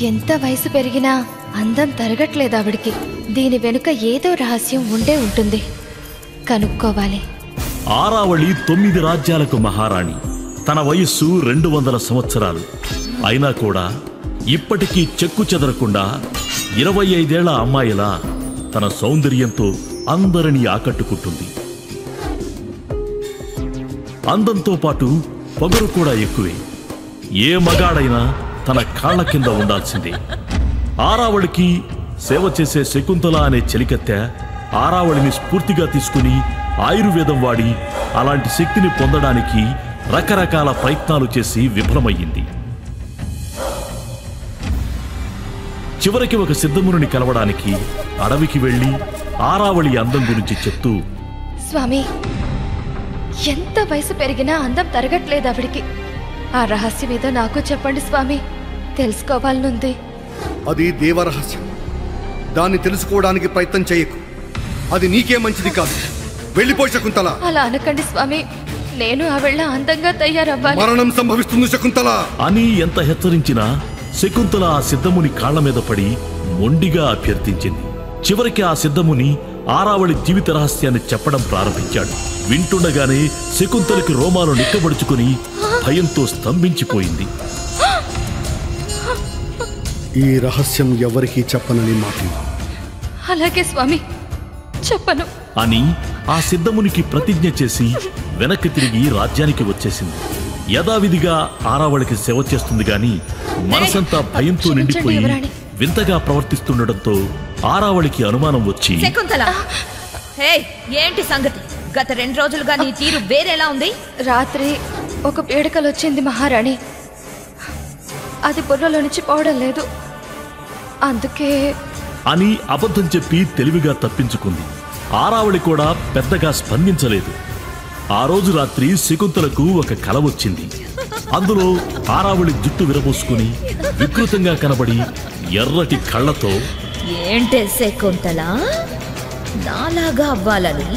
ఎంత వయసు పెరిగినా అందం తరగట్లేదు ఆవిడికి. దీని వెనుక ఏదో రహస్యం ఉండే ఉంటుంది, కనుక్కోవాలి. ఆరావళి 9 రాజ్యాలకు మహారాణి. తన వయస్సు 200 సంవత్సరాలు. అయినా కూడా ఇప్పటికీ చెక్కు చెదరకుండా 25 ఏళ్ల అమ్మాయిలా తన సౌందర్యంతో అందరినీ ఆకట్టుకుంటుంది. అందంతో పాటు పొగరు కూడా ఎక్కువే. ఏ మగాడైనా తన కాళ్ల కింద ఉండాల్సిందే. ఆరావళికి సేవ చేసే శకుంతల అనే చెలికత్తె ఆరావళిని స్ఫూర్తిగా తీసుకుని ఆయుర్వేదం వాడి అలాంటి శక్తిని పొందడానికి రకరకాల ప్రయత్నాలు చేసి విఫలమయ్యింది. చివరికి ఒక సిద్ధముని కలవడానికి అడవికి వెళ్లి ఆరావళి అందం గురించి చెప్తూ, స్వామి, ఎంత వయసు పెరిగినా అందం తరగట్లేదు ఆవిడికి. ఆ రహస్యం ఏదో నాకు చెప్పండి స్వామి, తెలుసుకోవాలనుంది. అది దేవరహస్యం. దాన్ని తెలుసుకోవడానికి ప్రయత్నం చేయకు. అది నీకే మంచిది కాదు. వెళ్ళిపో శకుంతల. అలా అనకండి స్వామి, నేను ఆవిళ్ళ అందంగా తయారవ్వాలి. మరణం సంభవిస్తుంది శకుంతల అని ఎంత హెచ్చరించినా శకుంతల ఆ సిద్ధముని కాళ్ల మీద పడి మొండిగా అభ్యర్థించింది. చివరికి ఆ సిద్ధముని ఆరావళి జీవిత రహస్యాన్ని చెప్పడం ప్రారంభించాడు. వింటుండగానే శకుంతలకి రోమాలు నిక్కబడుచుకుని భయంతో స్తంభించిపోయింది. ఈ రహస్యం ఎవరికీ చెప్పనని మాట. అలాగే స్వామి, చెప్పను అని ఆ సిద్ధమునికి ప్రతిజ్ఞ చేసి వెనక్కి తిరిగి రాజ్యానికి వచ్చేసింది. యథావిధిగా ఆరావళికి సేవ చేస్తుంది గాని మనసంతా భయంతో నిండిపోయి వింతగా ప్రవర్తిస్తుండటంతో ఆరావళికి అనుమానం వచ్చి, ఏంటి సంగతి? గత 2 రోజులుగా నీ తీరు వేరేలా ఉంది. రాత్రి ఒక పీడకలొచ్చింది మహారాణి. అది బుర్రలో నుంచి పోవడం లేదు, అందుకే అని అబద్ధం చెప్పి తెలివిగా తప్పించుకుంది. ఆరావళి కూడా పెద్దగా స్పందించలేదు. ఆ రోజు రాత్రి శకుంతలకు ఒక కల వచ్చింది. అందులో ఆరావళి జుట్టు విరబోసుకుని వికృతంగా కనబడి ఎర్రటి కళ్ళతో, ఏంటే శకుంతల, నాలాగా అవ్వాలని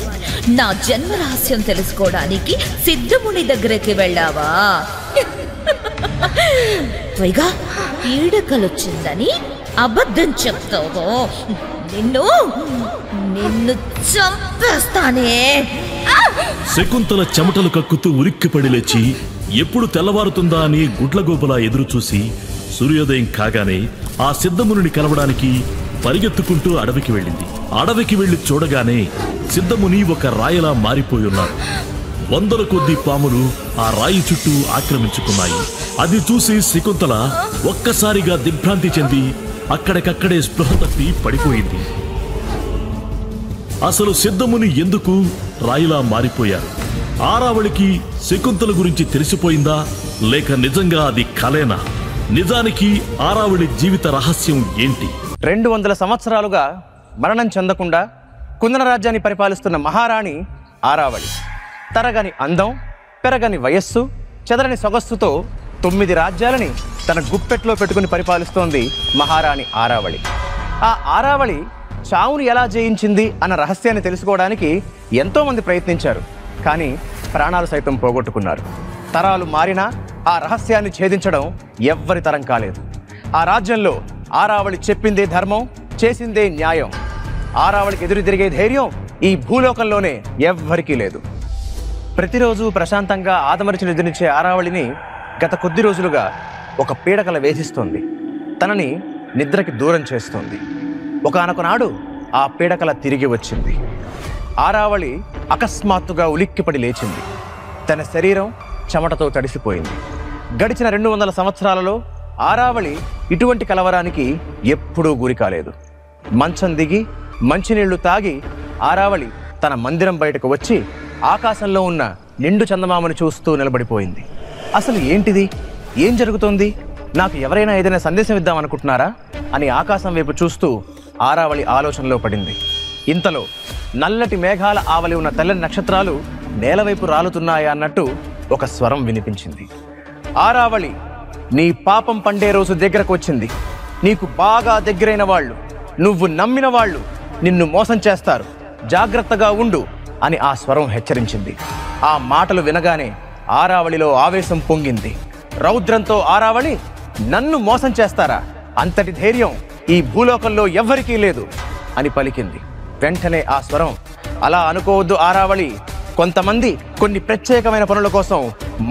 నా జన్మ రహస్యం తెలుసుకోవడానికి సిద్ధముని దగ్గరికి వెళ్ళావా? పైగా పీడకలొచ్చిందని అబద్ధం చెప్తావు. నిన్ను చంపేస్తానే. శకుంతల చెమటలు కక్కుతూ ఉలిక్కిపడి లేచి ఎప్పుడు తెల్లవారుతుందా అని గుడ్లగోపలా ఎదురుచూసి సూర్యోదయం కాగానే ఆ సిద్ధముని కలవడానికి పరిగెత్తుకుంటూ అడవికి వెళ్ళింది. అడవికి వెళ్లి చూడగానే సిద్ధముని ఒక రాయిలా మారిపోయున్నాడు. 100 కొద్దీ పాములు ఆ రాయి చుట్టూ ఆక్రమించుకున్నాయి. అది చూసి శకుంతల ఒక్కసారిగా దిగ్భ్రాంతి చెంది అక్కడికక్కడే స్పృహ తప్పి పడిపోయింది. అసలు సిద్ధముని ఎందుకు రాయిలా మారిపోయారు? ఆరావళికి శకుంతల గురించి తెలిసిపోయిందా, లేక నిజంగా అది కలేనా? నిజానికి ఆరావళి జీవిత రహస్యం ఏంటి? 200 సంవత్సరాలుగా మరణం చెందకుండా కుందన రాజ్యాన్ని పరిపాలిస్తున్న మహారాణి ఆరావళి. తరగని అందం, పెరగని వయస్సు, చెదరని సొగస్సుతో 9 రాజ్యాలని తన గుప్పెట్లో పెట్టుకుని పరిపాలిస్తోంది మహారాణి ఆరావళి. ఆ ఆరావళి చావును ఎలా జయించింది అన్న రహస్యాన్ని తెలుసుకోవడానికి ఎంతోమంది ప్రయత్నించారు. కానీ ప్రాణాలు సైతం పోగొట్టుకున్నారు. తరాలు మారినా ఆ రహస్యాన్ని ఛేదించడం ఎవ్వరి తరం కాలేదు. ఆ రాజ్యంలో ఆరావళి చెప్పిందే ధర్మం, చేసిందే న్యాయం. ఆరావళికి ఎదురు తిరిగే ధైర్యం ఈ భూలోకంలోనే ఎవ్వరికీ లేదు. ప్రతిరోజు ప్రశాంతంగా ఆదమరిచి నిద్రించే ఆరావళిని గత కొద్ది రోజులుగా ఒక పీడకల వేధిస్తోంది. తనని నిద్రకి దూరం చేస్తోంది. ఒకానొకనాడు ఆ పీడకల తిరిగి వచ్చింది. ఆరావళి అకస్మాత్తుగా ఉలిక్కిపడి లేచింది. తన శరీరం చెమటతో తడిసిపోయింది. గడిచిన 200 సంవత్సరాలలో ఆరావళి ఇటువంటి కలవరానికి ఎప్పుడూ గురి కాలేదు. మంచం దిగి మంచినీళ్లు తాగి ఆరావళి తన మందిరం బయటకు వచ్చి ఆకాశంలో ఉన్న నిండు చందమామను చూస్తూ నిలబడిపోయింది. అసలు ఏంటిది? ఏం జరుగుతోంది? నాకు ఎవరైనా ఏదైనా సందేశం ఇద్దామనుకుంటున్నారా అని ఆకాశం వైపు చూస్తూ ఆరావళి ఆలోచనలో పడింది. ఇంతలో నల్లటి మేఘాల ఆవలి ఉన్న తెల్లని నక్షత్రాలు నేలవైపు రాలుతున్నాయా అన్నట్టు ఒక స్వరం వినిపించింది. ఆరావళి, నీ పాపం పండే రోజు దగ్గరకు వచ్చింది. నీకు బాగా దగ్గరైన వాళ్ళు, నువ్వు నమ్మిన వాళ్ళు నిన్ను మోసం చేస్తారు, జాగ్రత్తగా ఉండు అని ఆ స్వరం హెచ్చరించింది. ఆ మాటలు వినగానే ఆరావళిలో ఆవేశం పొంగింది. రౌద్రంతో ఆరావళి, నన్ను మోసం చేస్తారా? అంతటి ధైర్యం ఈ భూలోకంలో ఎవ్వరికీ లేదు అని పలికింది. వెంటనే ఆ స్వరం, అలా అనుకోవద్దు ఆరావళి, కొంతమంది కొన్ని ప్రత్యేకమైన పనుల కోసం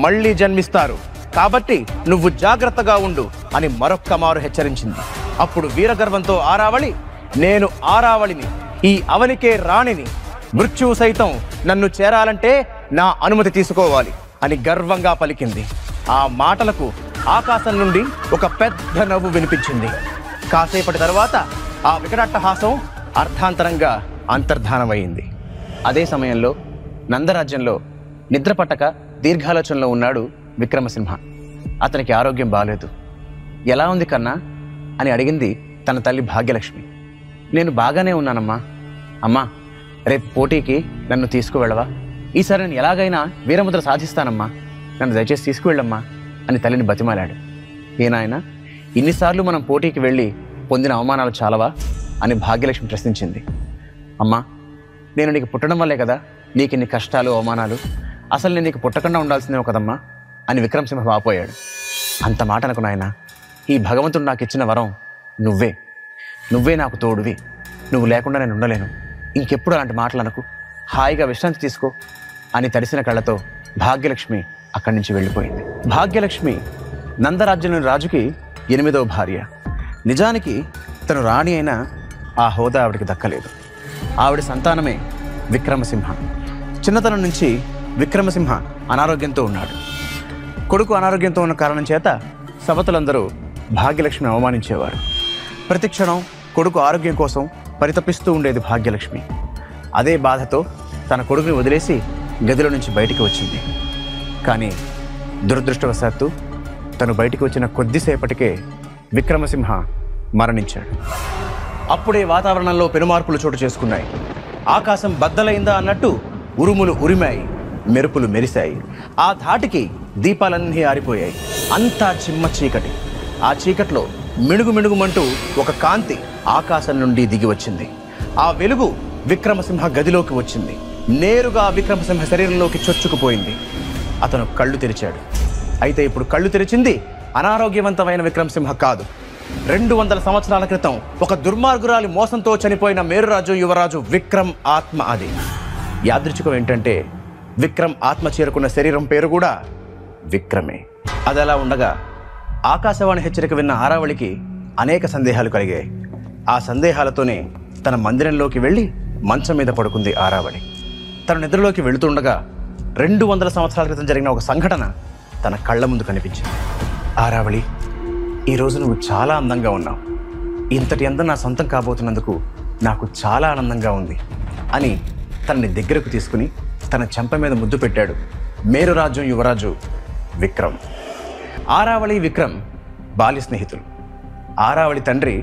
మళ్ళీ జన్మిస్తారు, కాబట్టి నువ్వు జాగ్రత్తగా ఉండు అని మరొక్క మారు హెచ్చరించింది. అప్పుడు వీరగర్వంతో ఆరావళి, నేను ఆరావళిని, ఈ అవనికే రాణిని, మృత్యువు సైతం నన్ను చేరాలంటే నా అనుమతి తీసుకోవాలి అని గర్వంగా పలికింది. ఆ మాటలకు ఆకాశం నుండి ఒక పెద్ద నవ్వు వినిపించింది. కాసేపటి తర్వాత ఆ వికటాట్టహాసం అర్థాంతరంగా అంతర్ధానమైంది. అదే సమయంలో నందరాజ్యంలో నిద్రపట్టక దీర్ఘాలోచనలో ఉన్నాడు విక్రమసింహ. అతనికి ఆరోగ్యం బాలేదు. ఎలా ఉంది కన్నా అని అడిగింది తన తల్లి భాగ్యలక్ష్మి. నేను బాగానే ఉన్నానమ్మా. అమ్మా, రేపు పోటీకి నన్ను తీసుకువెళ్ళవా? ఈసారి నేను ఎలాగైనా వీరముద్ర సాధిస్తానమ్మా, నన్ను దయచేసి తీసుకువెళ్ళమ్మా అని తల్లిని బతిమాలాడు. ఏనాయన, ఇన్నిసార్లు మనం పోటీకి వెళ్ళి పొందిన అవమానాలు చాలవా అని భాగ్యలక్ష్మి ప్రశ్నించింది. అమ్మా, నేను నీకు పుట్టడం వల్లే కదా నీకు ఇన్ని కష్టాలు అవమానాలు, అసలు నేను నీకు పుట్టకుండా ఉండాల్సిందే కదమ్మా అని విక్రమసింహ వాపోయాడు. అంత మాట అనుకు నాయన, ఈ భగవంతుడు నాకు ఇచ్చిన వరం నువ్వే నాకు తోడువి, నువ్వు లేకుండా నేను ఉండలేను, ఇంకెప్పుడు అలాంటి మాటలు అనకు, హాయిగా విశ్రాంతి తీసుకో అని తడిసిన కళ్ళతో భాగ్యలక్ష్మి అక్కడి నుంచి వెళ్ళిపోయింది. భాగ్యలక్ష్మి నందరాజ్యంలోని రాజుకి 8వ భార్య. నిజానికి తను రాణి అయినా ఆ హోదా ఆవిడికి దక్కలేదు. ఆవిడ సంతానమే విక్రమసింహ. చిన్నతనం నుంచి విక్రమసింహ అనారోగ్యంతో ఉన్నాడు. కొడుకు అనారోగ్యంతో ఉన్న కారణం చేత సవతులందరూ భాగ్యలక్ష్మిని అవమానించేవారు. ప్రతిక్షణం కొడుకు ఆరోగ్యం కోసం పరితపిస్తూ ఉండేది భాగ్యలక్ష్మి. అదే బాధతో తన కొడుకుని వదిలేసి గదిలో నుంచి బయటికి వచ్చింది. కానీ దురదృష్టవశాత్తు తను బయటికి వచ్చిన కొద్దిసేపటికే విక్రమసింహ మరణించాడు. అప్పుడే వాతావరణంలో పెనుమార్పులు చోటు చేసుకున్నాయి. ఆకాశం బద్దలైందా అన్నట్టు ఉరుములు ఉరిమాయి, మెరుపులు మెరిశాయి. ఆ ధాటికి దీపాలన్నీ ఆరిపోయాయి. అంతా చిమ్మ చీకటి. ఆ చీకట్లో మిణుగుమిణుగుమంటూ ఒక కాంతి ఆకాశం నుండి దిగి వచ్చింది. ఆ వెలుగు విక్రమసింహ గదిలోకి వచ్చింది. నేరుగా విక్రమసింహ శరీరంలోకి చొచ్చుకుపోయింది. అతను కళ్ళు తెరిచాడు. అయితే ఇప్పుడు కళ్ళు తెరిచింది అనారోగ్యవంతమైన విక్రమసింహ కాదు. 200 సంవత్సరాల క్రితం ఒక దుర్మార్గురాలి మోసంతో చనిపోయిన మేరురాజు యువరాజు విక్రమ్ ఆత్మ. అది యాదృచ్ఛికం ఏంటంటే విక్రమ్ ఆత్మ చేరుకున్న శరీరం పేరు కూడా విక్రమే. అది అలా ఉండగా ఆకాశవాణి హెచ్చరిక విన్న ఆరావళికి అనేక సందేహాలు కలిగాయి. ఆ సందేహాలతోనే తన మందిరంలోకి వెళ్ళి మంచం మీద పడుకుంది ఆరావళి. తన నిద్రలోకి వెళుతుండగా 200 సంవత్సరాల క్రితం జరిగిన ఒక సంఘటన తన కళ్ళ ముందు కనిపించింది. ఆరావళి, ఈరోజు నువ్వు చాలా అందంగా ఉన్నావు. ఇంతటి అందం నా సొంతం కాబోతున్నందుకు నాకు చాలా ఆనందంగా ఉంది అని తనని దగ్గరకు తీసుకుని తన చెంప మీద ముద్దు పెట్టాడు మేరురాజ్యం యువరాజు విక్రమ్. ఆరావళి విక్రమ్ బాల్య స్నేహితులు. ఆరావళి తండ్రి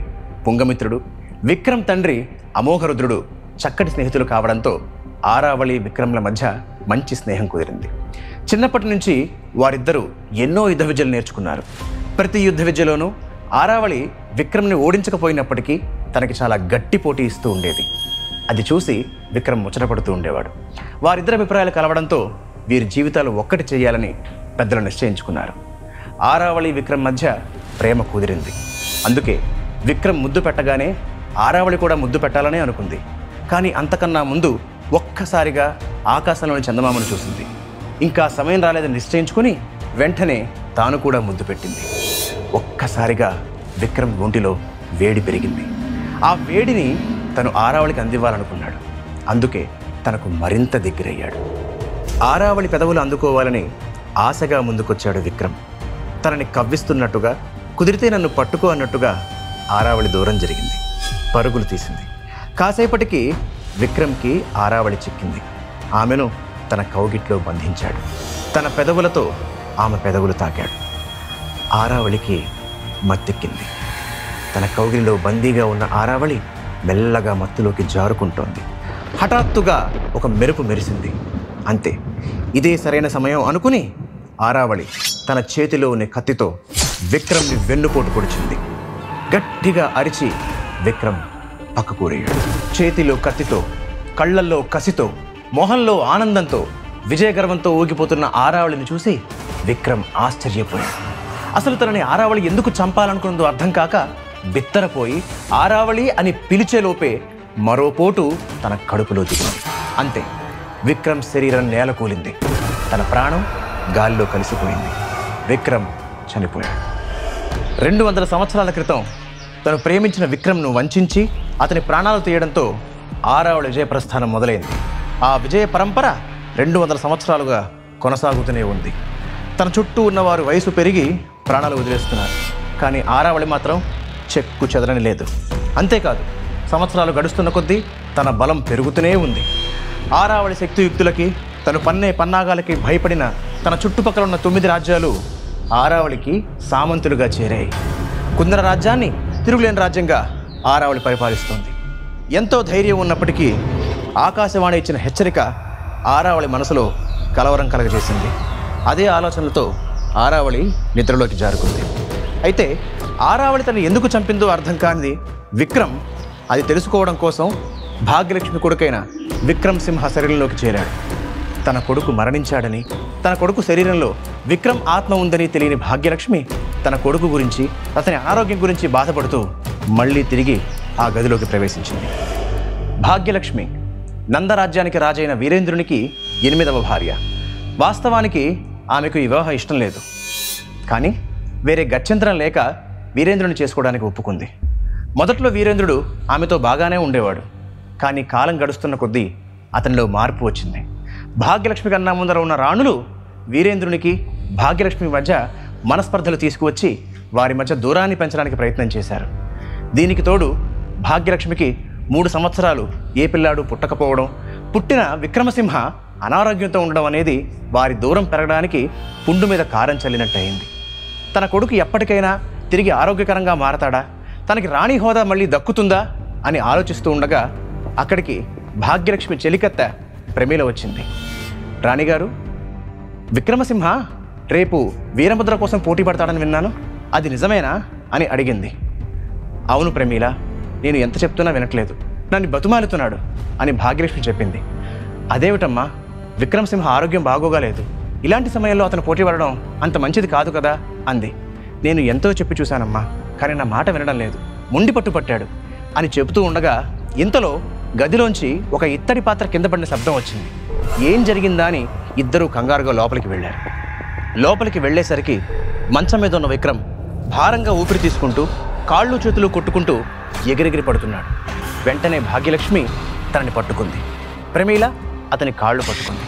పుంగమిత్రుడు, విక్రమ్ తండ్రి అమోఘరుద్రుడు చక్కటి స్నేహితులు కావడంతో ఆరావళి విక్రమ్ల మధ్య మంచి స్నేహం కుదిరింది. చిన్నప్పటి నుంచి వారిద్దరూ ఎన్నో యుద్ధ విద్యలు నేర్చుకున్నారు. ప్రతి యుద్ధ విద్యలోనూ ఆరావళి విక్రమ్ని ఓడించకపోయినప్పటికీ తనకి చాలా గట్టి పోటీ ఇస్తూ ఉండేది. అది చూసి విక్రమ్ ముచ్చటపడుతూ ఉండేవాడు. వారిద్దరి అభిప్రాయాలు కలవడంతో వీరి జీవితాలు ఒక్కటి చేయాలని పెద్దలు నిశ్చయించుకున్నారు. ఆరావళి విక్రమ్ మధ్య ప్రేమ కుదిరింది. అందుకే విక్రమ్ ముద్దు పెట్టగానే ఆరావళి కూడా ముద్దు పెట్టాలనే అనుకుంది. కానీ అంతకన్నా ముందు ఒక్కసారిగా ఆకాశంలోని చందమామను చూసింది. ఇంకా సమయం రాలేదని నిశ్చయించుకుని వెంటనే తాను కూడా ముద్దు పెట్టింది. ఒక్కసారిగా విక్రమ్ ఒంటిలో వేడి పెరిగింది. ఆ వేడిని తను ఆరావళికి అందివ్వాలనుకున్నాడు. అందుకే తనకు మరింత దగ్గరయ్యాడు. ఆరావళి పెదవులు అందుకోవాలని ఆశగా ముందుకొచ్చాడు విక్రమ్. తనని కవ్విస్తున్నట్టుగా, కుదిరితే నన్ను పట్టుకో అన్నట్టుగా ఆరావళి దూరం జరిగింది. పరుగులు తీసింది. కాసేపటికి విక్రమ్కి ఆరావళి చిక్కింది. ఆమెను తన కౌగిట్లో బంధించాడు. తన పెదవులతో ఆమె పెదవులు తాకాడు. ఆరావళికి మత్తెక్కింది. తన కౌగిలిలో బందీగా ఉన్న ఆరావళి మెల్లగా మత్తులోకి జారుకుంటోంది. హఠాత్తుగా ఒక మెరుపు మెరిసింది. అంతే, ఇదే సరైన సమయం అనుకుని ఆరావళి తన చేతిలో ఉన్న కత్తితో విక్రమ్ని వెన్నుపోటు పొడిచింది. గట్టిగా అరిచి విక్రమ్ పక్కకూరేయాడు. చేతిలో కత్తితో, కళ్ళల్లో కసితో, మొహంలో ఆనందంతో, విజయగర్వంతో ఊగిపోతున్న ఆరావళిని చూసి విక్రమ్ ఆశ్చర్యపోయాడు. అసలు తనని ఆరావళి ఎందుకు చంపాలనుకున్నదో అర్థం కాక బిత్తరపోయి ఆరావళి అని పిలిచేలోపే మరో పోటు తన కడుపులో దిగింది. అంతే, విక్రమ్ శరీరం నేలకూలింది. తన ప్రాణం గాలిలో కలిసిపోయింది. విక్రమ్ చనిపోయాడు. 200 సంవత్సరాల క్రితం తను ప్రేమించిన విక్రమ్ను వంచించి అతని ప్రాణాలు తీయడంతో ఆరావళి విజయ ప్రస్థానం మొదలైంది. ఆ విజయ పరంపర 200 సంవత్సరాలుగా కొనసాగుతూనే ఉంది. తన చుట్టూ ఉన్నవారు వయసు పెరిగి ప్రాణాలు వదిలేస్తున్నారు. కానీ ఆరావళి మాత్రం చెక్కు చెదరని లేదు. అంతేకాదు, సంవత్సరాలు గడుస్తున్న కొద్దీ తన బలం పెరుగుతూనే ఉంది. ఆరావళి శక్తియుక్తులకి, తను పన్నే పన్నాగాలకి భయపడిన తన చుట్టుపక్కల ఉన్న 9 రాజ్యాలు ఆరావళికి సామంతులుగా చేరాయి. కుందన రాజ్యాన్ని తిరుగులేని రాజ్యంగా ఆరావళి పరిపాలిస్తోంది. ఎంతో ధైర్యం ఉన్నప్పటికీ ఆకాశవాణి ఇచ్చిన హెచ్చరిక ఆరావళి మనసులో కలవరం కలగజేసింది. అదే ఆలోచనలతో ఆరావళి నిద్రలోకి జారుకుంది. అయితే ఆరావళి తను ఎందుకు చంపిందో అర్థం కానిది విక్రమ్ అది తెలుసుకోవడం కోసం భాగ్యలక్ష్మి కొడుకైన విక్రమ్ సింహ శరీరంలోకి చేరాడు. తన కొడుకు మరణించాడని, తన కొడుకు శరీరంలో విక్రమ్ ఆత్మ ఉందని తెలియని భాగ్యలక్ష్మి తన కొడుకు గురించి, అతని అనారోగ్యం గురించి బాధపడుతూ మళ్ళీ తిరిగి ఆ గదిలోకి ప్రవేశించింది. భాగ్యలక్ష్మి నందరాజ్యానికి రాజైన వీరేంద్రునికి 8వ భార్య. వాస్తవానికి ఆమెకు ఈ వివాహం ఇష్టం లేదు. కానీ వేరే గత్యంతరం లేక వీరేంద్రుని చేసుకోవడానికి ఒప్పుకుంది. మొదట్లో వీరేంద్రుడు ఆమెతో బాగానే ఉండేవాడు. కానీ కాలం గడుస్తున్న కొద్దీ అతనిలో మార్పు వచ్చింది. భాగ్యలక్ష్మి కన్నా ముందర ఉన్న రాణులు వీరేంద్రునికి భాగ్యలక్ష్మి మధ్య మనస్పర్ధలు తీసుకువచ్చి వారి మధ్య దూరాన్ని పెంచడానికి ప్రయత్నం చేశారు. దీనికి తోడు భాగ్యలక్ష్మికి 3 సంవత్సరాలు ఏ పిల్లాడు పుట్టకపోవడం, పుట్టిన విక్రమసింహ అనారోగ్యంతో ఉండడం అనేది వారి దూరం పెరగడానికి పుండు మీద కారం చల్లినట్టయింది. తన కొడుకు ఎప్పటికైనా తిరిగి ఆరోగ్యకరంగా మారతాడా, తనకి రాణి హోదా మళ్ళీ దక్కుతుందా అని ఆలోచిస్తూ ఉండగా అక్కడికి భాగ్యలక్ష్మి చెలికత్త ప్రమీల వచ్చింది. రాణిగారు, విక్రమసింహ రేపు వీరభద్ర కోసం పోటీ పడతాడని విన్నాను, అది నిజమేనా అని అడిగింది. అవును ప్రమీల, నేను ఎంత చెప్తున్నా వినట్లేదు, నన్ను బతుమాలుతున్నాడు అని భాగ్యలక్ష్మి చెప్పింది. అదేమిటమ్మా, విక్రమసింహ ఆరోగ్యం బాగోగాలేదు, ఇలాంటి సమయంలో అతను పోటీ పడడం అంత మంచిది కాదు కదా అంది. నేను ఎంతో చెప్పి చూశానమ్మా, కానీ నా మాట వినడం లేదు, మొండి పట్టుపట్టాడు అని చెబుతూ ఉండగా ఇంతలో గదిలోంచి ఒక ఇత్తడి పాత్ర కింద పడిన శబ్దం వచ్చింది. ఏం జరిగిందా అని ఇద్దరూ కంగారుగా లోపలికి వెళ్ళారు. లోపలికి వెళ్ళేసరికి మంచం మీద ఉన్న విక్రమ్ భారంగా ఊపిరి తీసుకుంటూ కాళ్ళు చేతులు కొట్టుకుంటూ ఎగిరెగిరి పడుతున్నాడు. వెంటనే భాగ్యలక్ష్మి తనని పట్టుకుంది. ప్రమీల అతని కాళ్ళు పట్టుకుంది.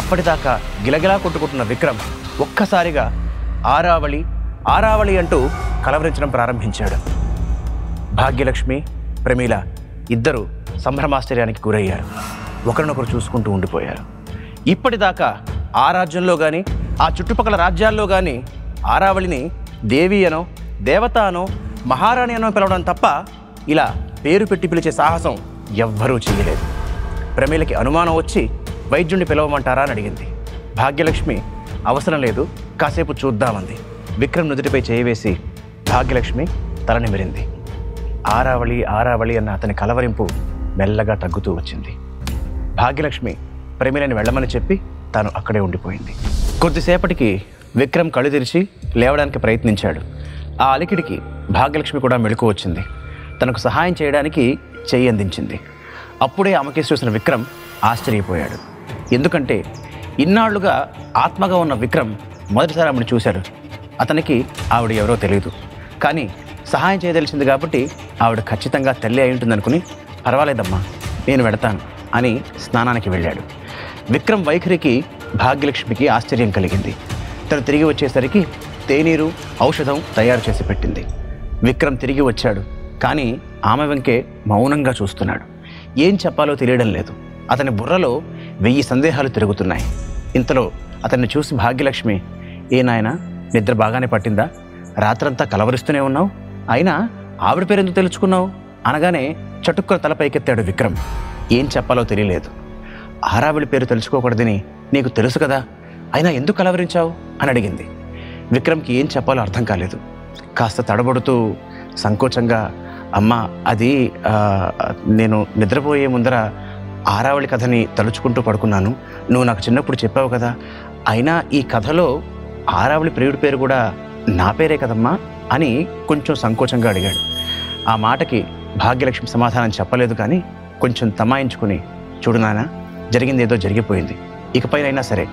అప్పటిదాకా గిలగిలా కొట్టుకుంటున్న విక్రమ్ ఒక్కసారిగా ఆరావళి ఆరావళి అంటూ కలవరించడం ప్రారంభించాడు. భాగ్యలక్ష్మి, ప్రమీల ఇద్దరు సంభ్రమాశ్చర్యానికి గురయ్యారు. ఒకరినొకరు చూసుకుంటూ ఉండిపోయారు. ఇప్పటిదాకా ఆ రాజ్యంలో కానీ ఆ చుట్టుపక్కల రాజ్యాల్లో కానీ ఆరావళిని దేవి అనో, దేవత అనో, మహారాణి అనో పిలవడం తప్ప ఇలా పేరు పెట్టి పిలిచే సాహసం ఎవ్వరూ చేయలేదు. ప్రమీలకి అనుమానం వచ్చి వైద్యుడిని పిలవమంటారా అని అడిగింది. భాగ్యలక్ష్మి అవసరం లేదు, కాసేపు చూద్దామంది. విక్రమ్ నుదుటిపై చేయవేసి భాగ్యలక్ష్మి తల నిమిరింది. ఆరావళి ఆరావళి అన్న అతని కలవరింపు మెల్లగా తగ్గుతూ వచ్చింది. భాగ్యలక్ష్మి ప్రమీలని వెళ్ళమని చెప్పి తాను అక్కడే ఉండిపోయింది. కొద్దిసేపటికి విక్రమ్ కళ్ళు తెరిచి లేవడానికి ప్రయత్నించాడు. ఆ అలికిడికి భాగ్యలక్ష్మి కూడా మెళుకు వచ్చింది. తనకు సహాయం చేయడానికి చెయ్యి అందించింది. అప్పుడే ఆమెకి చూసిన విక్రమ్ ఆశ్చర్యపోయాడు. ఎందుకంటే ఇన్నాళ్లుగా ఆత్మగా ఉన్న విక్రమ్ మొదటిసారి ఆమెను చూశాడు. అతనికి ఆవిడ ఎవరో తెలియదు, కానీ సహాయం చేయదలిచింది కాబట్టి ఆవిడ ఖచ్చితంగా తల్లి అయి ఉంటుందనుకుని పర్వాలేదమ్మా నేను వెడతాను అని స్నానానికి వెళ్ళాడు. విక్రమ్ వైఖరికి భాగ్యలక్ష్మికి ఆశ్చర్యం కలిగింది. తను తిరిగి వచ్చేసరికి తేనీరు, ఔషధం తయారు చేసి పెట్టింది. విక్రమ్ తిరిగి వచ్చాడు, కానీ ఆమె వెంకే మౌనంగా చూస్తున్నాడు. ఏం చెప్పాలో తెలియడం లేదు. అతని బుర్రలో 1000 సందేహాలు తిరుగుతున్నాయి. ఇంతలో అతన్ని చూసి భాగ్యలక్ష్మి, ఏ నాయనా నిద్ర బాగానే పట్టిందా, రాత్రంతా కలవరిస్తూనే ఉన్నావు, అయినా ఆవిడ పేరు ఎందుకు తెలుసుకున్నావు అనగానే చటుక్కున తల పైకెత్తాడు విక్రమ్. ఏం చెప్పాలో తెలియలేదు. ఆరావళి పేరు తెలుసుకోకూడదని నీకు తెలుసు కదా, అయినా ఎందుకు కలవరించావు అని అడిగింది. విక్రమ్కి ఏం చెప్పాలో అర్థం కాలేదు. కాస్త తడబడుతూ సంకోచంగా, అమ్మ అది నేను నిద్రపోయే ముందర ఆరావళి కథని తలుచుకుంటూ పడుకున్నాను, నువ్వు నాకు చిన్నప్పుడు చెప్పావు కదా, అయినా ఈ కథలో ఆరావళి ప్రియుడి పేరు కూడా నా పేరే కదమ్మా అని కొంచెం సంకోచంగా అడిగాడు. ఆ మాటకి భాగ్యలక్ష్మి సమాధానం చెప్పలేదు, కానీ కొంచెం తమాయించుకుని, చూడు నాన్న, జరిగింది ఏదో జరిగిపోయింది, ఇకపైనైనా సరే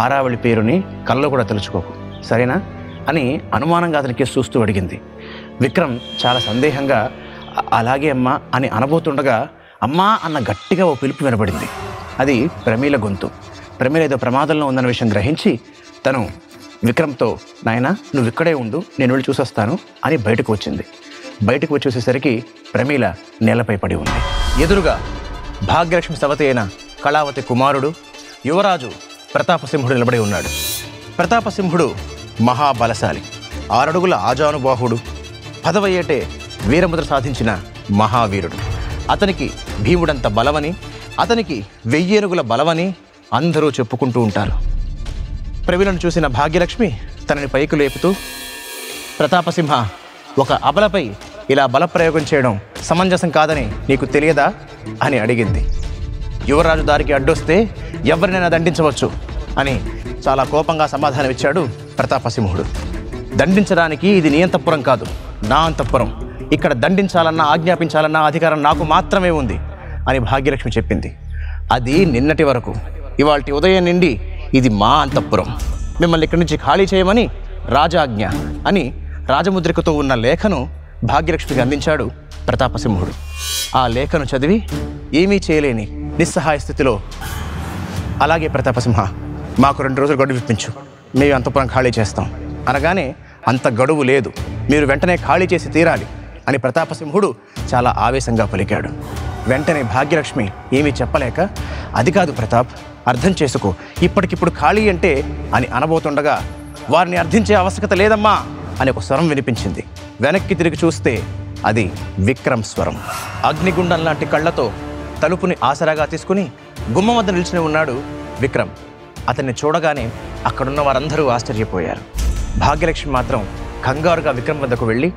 ఆరావళి పేరుని కల్లో కూడా తలుచుకోకు, సరేనా అని అనుమానంగా అతనికి చూస్తూ అడిగింది. విక్రమ్ చాలా సందేహంగా అలాగే అమ్మా అని అనబోతుండగా అమ్మా అన్న గట్టిగా ఓ పిలుపు వినబడింది. అది ప్రమీల గొంతు. ప్రమీల ఏదో ప్రమాదంలో ఉందన్న విషయం గ్రహించి తను విక్రమ్తో, నాయనా నువ్వు ఇక్కడే ఉండు, నేను వెళ్ళి చూసొస్తాను అని బయటకు వచ్చింది. బయటకు వచ్చేసేసరికి ప్రమీల నేలపై పడి ఉంది. ఎదురుగా భాగ్యలక్ష్మి సవతి అయిన కళావతి కుమారుడు యువరాజు ప్రతాపసింహుడు నిలబడి ఉన్నాడు. ప్రతాపసింహుడు మహాబలశాలి, 6 అడుగుల ఆజానుబాహుడు, 10వ ఏటే వీరముద్ర సాధించిన మహావీరుడు. అతనికి భీముడంత బలమని, అతనికి 1000 ఏనుగుల బలమని అందరూ చెప్పుకుంటూ ఉంటారు. ప్రవీణను చూసిన భాగ్యలక్ష్మి తనని పైకి లేపుతూ, ప్రతాపసింహ, ఒక అబలపై ఇలా బలప్రయోగం చేయడం సమంజసం కాదని నీకు తెలియదా అని అడిగింది. యువరాజు దారికి అడ్డొస్తే ఎవరినైనా దండించవచ్చు అని చాలా కోపంగా సమాధానం ఇచ్చాడు ప్రతాపసింహుడు. దండించడానికి ఇది నీ అంతఃపురం కాదు, నా అంతఃపురం. ఇక్కడ దండించాలన్నా ఆజ్ఞాపించాలన్నా అధికారం నాకు మాత్రమే ఉంది అని భాగ్యలక్ష్మి చెప్పింది. అది నిన్నటి వరకు. ఇవాల్టి ఉదయం నుండి ఇది మా అంతఃపురం. మిమ్మల్ని ఇక్కడి నుంచి ఖాళీ చేయమని రాజాజ్ఞ అని రాజముద్రికతో ఉన్న లేఖను భాగ్యలక్ష్మికి అందించాడు ప్రతాపసింహుడు. ఆ లేఖను చదివి ఏమీ చేయలేని నిస్సహాయ స్థితిలో, అలాగే ప్రతాపసింహ, మాకు 2 రోజులు గడువు ఇప్పించు, మేము అంతఃపురం ఖాళీ చేస్తాం అనగానే, అంత గడువు లేదు, మీరు వెంటనే ఖాళీ చేసి తీరాలి అని ప్రతాపసింహుడు చాలా ఆవేశంగా పలికాడు. వెంటనే భాగ్యలక్ష్మి ఏమీ చెప్పలేక, అది కాదు ప్రతాప్, అర్థం చేసుకో, ఇప్పటికిప్పుడు ఖాళీ అంటే అని అనబోతుండగా, వారిని అర్థించే ఆవశ్యకత లేదమ్మా అని ఒక స్వరం వినిపించింది. వెనక్కి తిరిగి చూస్తే అది విక్రమ్ స్వరం. అగ్నిగుండం లాంటి కళ్ళతో తలుపుని ఆసరాగా తీసుకుని గుమ్మం వద్ద నిలిచి ఉన్నాడు విక్రమ్. అతన్ని చూడగానే అక్కడున్న వారందరూ ఆశ్చర్యపోయారు. భాగ్యలక్ష్మి మాత్రం కంగారుగా విక్రమ్ వద్దకు వెళ్ళి,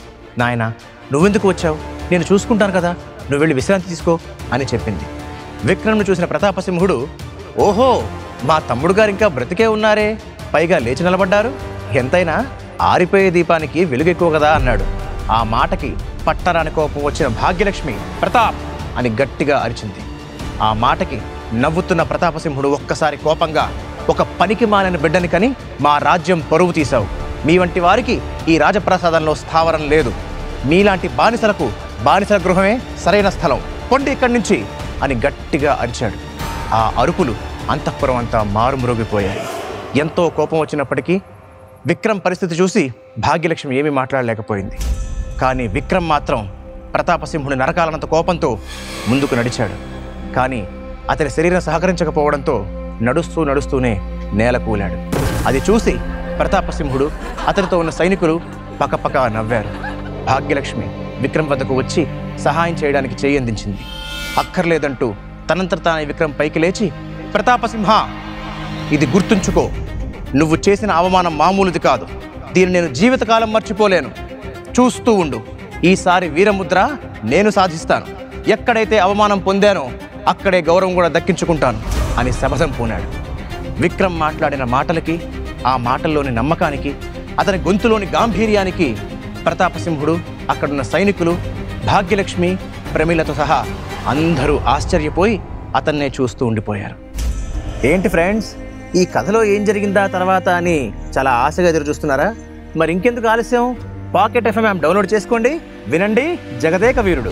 నాయనా నువ్వెందుకు వచ్చావు, నేను చూసుకుంటాను కదా, నువ్వు వెళ్ళి విశ్రాంతి తీసుకో అని చెప్పింది. విక్రమ్ను చూసిన ప్రతాపసింహుడు, ఓహో మా తమ్ముడు గారు ఇంకా బ్రతికే ఉన్నారే, పైగా లేచి నిలబడ్డారు, ఎంతైనా ఆరిపోయే దీపానికి వెలుగు ఎక్కువ కదా అన్నాడు. ఆ మాటకి పట్టరాని కోపం వచ్చిన భాగ్యలక్ష్మి ప్రతాప్ అని గట్టిగా అరిచింది. ఆ మాటకి నవ్వుతున్న ప్రతాపసింహుడు ఒక్కసారి కోపంగా, ఒక పనికి మాలిన బిడ్డని కని మా రాజ్యం పరువు తీశావు, మీ వంటి వారికి ఈ రాజప్రాసాదంలో స్థావరం లేదు, మీలాంటి బానిసలకు బానిసల గృహమే సరైన స్థలం, పొండి ఇక్కడి నుంచి అని గట్టిగా అరిచాడు. ఆ అరుపులు అంతఃపురం అంతా మారుమ్రోగిపోయాయి. ఎంతో కోపం వచ్చినప్పటికీ విక్రమ్ పరిస్థితి చూసి భాగ్యలక్ష్మి ఏమీ మాట్లాడలేకపోయింది. కానీ విక్రమ్ మాత్రం ప్రతాపసింహుని నరకాలనంత కోపంతో ముందుకు నడిచాడు. కానీ అతని శరీరం సహకరించకపోవడంతో నడుస్తూనే నేల కూలాడు. అది చూసి ప్రతాపసింహుడు, అతనితో ఉన్న సైనికులు పకపక నవ్వారు. భాగ్యలక్ష్మి విక్రమ్ వద్దకు వచ్చి సహాయం చేయడానికి చేయి అందించింది. అక్కర్లేదంటూ తనంతట తానే విక్రమ్ పైకి లేచి, ప్రతాపసింహ, ఇది గుర్తుంచుకో, నువ్వు చేసిన అవమానం మామూలుది కాదు, దీన్ని నేను జీవితకాలం మర్చిపోలేను, చూస్తూ ఉండు, ఈసారి వీరముద్ర నేను సాధిస్తాను, ఎక్కడైతే అవమానం పొందానో అక్కడే గౌరవం కూడా దక్కించుకుంటాను అని శపథం పూనాడు. విక్రమ్ మాట్లాడిన మాటలకి, ఆ మాటల్లోని నమ్మకానికి, అతని గొంతులోని గాంభీర్యానికి ప్రతాపసింహుడు, అక్కడున్న సైనికులు, భాగ్యలక్ష్మి, ప్రమీలతో సహా అందరూ ఆశ్చర్యపోయి అతన్నే చూస్తూ ఉండిపోయారు. ఏంటి ఫ్రెండ్స్, ఈ కథలో ఏం జరిగిందా తర్వాత అని చాలా ఆశగా ఎదురు చూస్తున్నారా? మరి ఇంకెందుకు ఆలస్యం, పాకెట్ FM యాప్ డౌన్లోడ్ చేసుకోండి, వినండి జగదేక వీరుడు.